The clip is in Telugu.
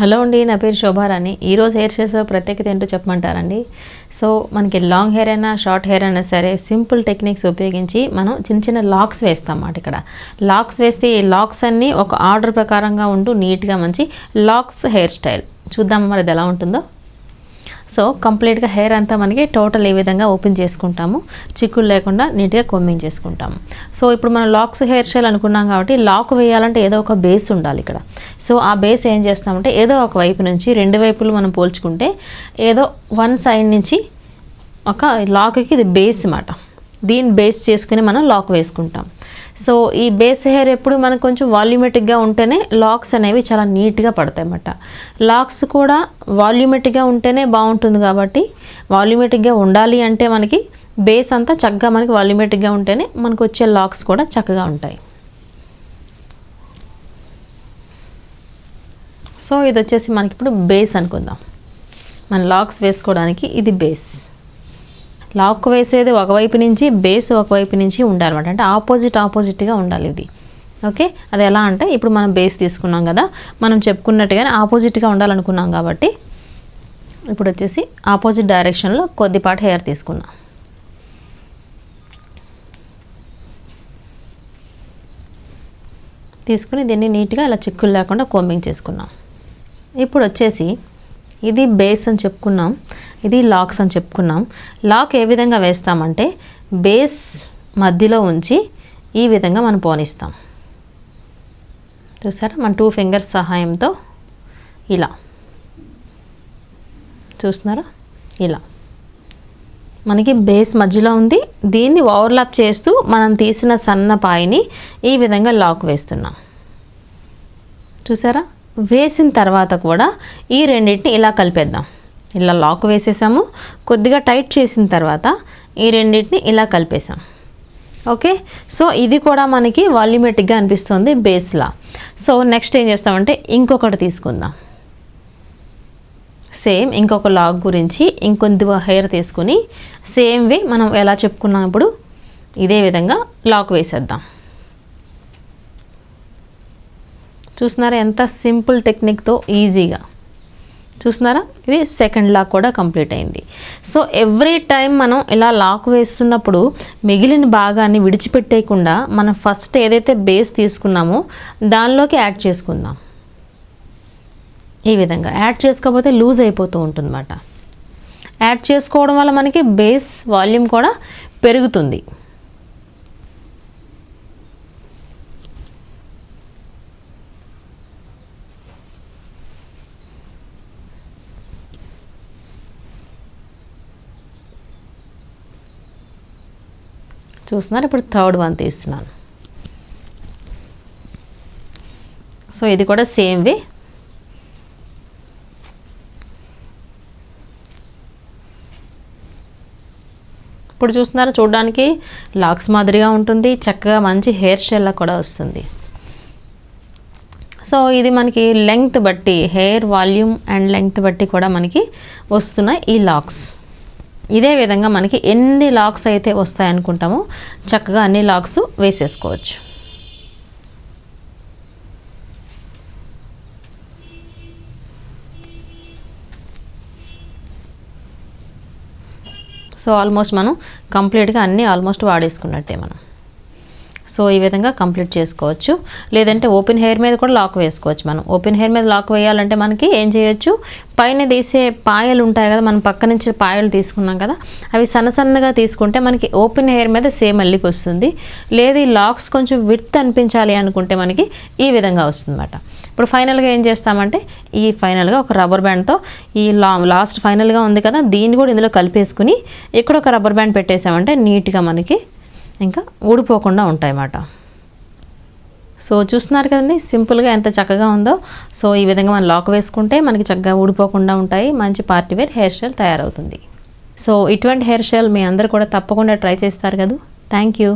హలో అండి, నా పేరు శోభారాణి. ఈరోజు హెయిర్ స్టైల్స్ ప్రత్యేకత ఏంటో చెప్పమంటారండి. సో మనకి లాంగ్ హెయిర్ అయినా షార్ట్ హెయిర్ అయినా సరే సింపుల్ టెక్నిక్స్ ఉపయోగించి మనం చిన్న చిన్న లాక్స్ వేస్తాం అన్నమాట. ఇక్కడ లాక్స్ వేస్తే ఈ లాక్స్ అన్నీ ఒక ఆర్డర్ ప్రకారంగా ఉంటూ నీట్గా మంచి లాక్స్ హెయిర్ స్టైల్ చూద్దాం మరి అది ఎలా ఉంటుందో. సో కంప్లీట్గా హెయిర్ అంతా మనకి టోటల్ ఏ విధంగా ఓపెన్ చేసుకుంటాము, చిక్కులు లేకుండా నీట్గా కొమ్మింగ్ చేసుకుంటాము. సో ఇప్పుడు మనం లాక్స్ హెయిర్ స్టైల్ అనుకున్నాం కాబట్టి లాక్ వేయాలంటే ఏదో ఒక బేస్ ఉండాలి ఇక్కడ. సో ఆ బేస్ ఏం చేస్తామంటే ఏదో ఒక వైపు నుంచి రెండు వైపులు మనం పోల్చుకుంటే ఏదో వన్ సైడ్ నుంచి ఒక లాక్కి ఇది బేస్ అన్నమాట. దీన్ని బేస్ చేసుకుని మనం లాక్ వేసుకుంటాం. సో ఈ బేస్ హెయిర్ ఎప్పుడు మనకు కొంచెం వాల్యూమెటిక్గా ఉంటేనే లాక్స్ అనేవి చాలా నీట్గా పడతాయి అన్నమాట. లాక్స్ కూడా వాల్యూమెటిక్గా ఉంటేనే బాగుంటుంది కాబట్టి వాల్యూమెటిక్గా ఉండాలి అంటే మనకి బేస్ అంతా చక్కగా మనకి వాల్యూమెటిక్గా ఉంటేనే మనకు వచ్చే లాక్స్ కూడా చక్కగా ఉంటాయి. సో ఇది వచ్చేసి మనకి ఇప్పుడు బేస్ అనుకుందాం. మన లాక్స్ వేసుకోవడానికి ఇది బేస్. లాక్ వేసేది ఒకవైపు నుంచి, బేస్ ఒకవైపు నుంచి ఉండాలన్నమాట. అంటే ఆపోజిట్గా ఉండాలి ఇది. ఓకే, అది ఎలా అంటే ఇప్పుడు మనం బేస్ తీసుకున్నాం కదా, మనం చెప్పుకున్నట్టుగానే ఆపోజిట్గా ఉండాలనుకున్నాం కాబట్టి ఇప్పుడు వచ్చేసి ఆపోజిట్ డైరెక్షన్లో కొద్దిపాటి హెయిర్ తీసుకున్నాం. తీసుకుని దీన్ని నీట్గా ఇలా చిక్కులు లేకుండా కోంబింగ్ చేసుకున్నాం. ఇప్పుడు వచ్చేసి ఇది బేస్ అని చెప్పుకున్నాం, ఇది లాక్స్ అని చెప్పుకున్నాం. లాక్ ఏ విధంగా వేస్తామంటే బేస్ మధ్యలో ఉంచి ఈ విధంగా మనం పోనిస్తాం. చూసారా, మన 2 ఫింగర్స్ సహాయంతో ఇలా చూస్తున్నారా, ఇలా మనకి బేస్ మధ్యలో ఉంది. దీన్ని ఓవర్లాప్ చేస్తూ మనం తీసిన సన్న పాయిని ఈ విధంగా లాక్ వేస్తున్నాం. చూసారా, వేసిన తర్వాత కూడా ఈ రెండింటిని ఇలా కలిపేద్దాం. ఇలా లాక్ వేసేసాము, కొద్దిగా టైట్ చేసిన తర్వాత ఈ రెండింటిని ఇలా కలిపేసాం. ఓకే, సో ఇది కూడా మనకి వాల్యూమెటిక్గా అనిపిస్తుంది బేస్లా. సో నెక్స్ట్ ఏం చేస్తామంటే ఇంకొకటి తీసుకుందాం. సేమ్ ఇంకొక లాక్ గురించి ఇంకొంత హెయిర్ తీసుకుని సేమ్ వే మనం ఎలా చెప్పుకున్నాం ఇప్పుడు ఇదే విధంగా లాక్ వేసేద్దాం. చూస్తున్నారా ఎంత సింపుల్ టెక్నిక్తో ఈజీగా చూస్తున్నారా. ఇది సెకండ్ లాక్ కూడా కంప్లీట్ అయింది. సో ఎవ్రీ టైం మనం ఇలా లాక్ వేస్తున్నప్పుడు మిగిలిన భాగాన్ని విడిచిపెట్టేయకుండా మనం ఫస్ట్ ఏదైతే బేస్ తీసుకున్నామో దానిలోకి యాడ్ చేసుకుందాం. ఈ విధంగా యాడ్ చేసుకోకపోతే లూజ్ అయిపోతూ ఉంటుందన్నమాట. యాడ్ చేసుకోవడం వల్ల మనకి బేస్ వాల్యూమ్ కూడా పెరుగుతుంది. చూస్తున్నారు, ఇప్పుడు థర్డ్ వన్ తీస్తున్నాను. సో ఇది కూడా సేమ్ వే. ఇప్పుడు చూస్తున్నారు, చూడడానికి లాక్స్ మాదిరిగా ఉంటుంది, చక్కగా మంచి హెయిర్ స్టైల్లా కూడా వస్తుంది. సో ఇది మనకి లెంగ్త్ బట్టి, హెయిర్ వాల్యూమ్ అండ్ లెంగ్త్ బట్టి కూడా మనకి వస్తున్నాయి ఈ లాక్స్. ఇదే విధంగా మనకి ఎన్ని లాక్స్ అయితే వస్తాయనుకుంటామో చక్కగా అన్ని లాక్స్ వేసేసుకోవచ్చు. సో ఆల్మోస్ట్ మనం కంప్లీట్గా అన్నీ ఆల్మోస్ట్ వాడేసుకున్నట్టే మనం. సో ఈ విధంగా కంప్లీట్ చేసుకోవచ్చు. లేదంటే ఓపెన్ హెయిర్ మీద కూడా లాక్ వేసుకోవచ్చు. మనం ఓపెన్ హెయిర్ మీద లాక్ వేయాలంటే మనకి ఏం చేయొచ్చు, పైన తీసే పాయలు ఉంటాయి కదా, మనం పక్క నుంచి పాయలు తీసుకున్నాం కదా, అవి సన్నగా తీసుకుంటే మనకి ఓపెన్ హెయిర్ మీద సేమ్ అల్లికి వస్తుంది. లేదు ఈ లాక్స్ కొంచెం విడ్త్ అనిపించాలి అనుకుంటే మనకి ఈ విధంగా వస్తుందన్నమాట. ఇప్పుడు ఫైనల్గా ఏం చేస్తామంటే ఈ ఫైనల్గా ఒక రబ్బర్ బ్యాండ్తో ఈ లాస్ట్ ఫైనల్గా ఉంది కదా, దీన్ని కూడా ఇందులో కలిపేసుకుని ఇక్కడ ఒక రబ్బర్ బ్యాండ్ పెట్టేసామంటే నీట్గా మనకి ఇంకా ఊడిపోకుండా ఉంటాయన్నమాట. సో చూస్తున్నారు కదండి సింపుల్గా ఎంత చక్కగా ఉందో. సో ఈ విధంగా మనం లాక్ వేసుకుంటే మనకి చక్కగా ఊడిపోకుండా ఉంటాయి, మంచి పార్టీ వేర్ హెయిర్ స్టైల్ తయారవుతుంది. సో ఇటువంటి హెయిర్ స్టైల్ మీ అందరూ కూడా తప్పకుండా ట్రై చేస్తారు కదా. Thank you.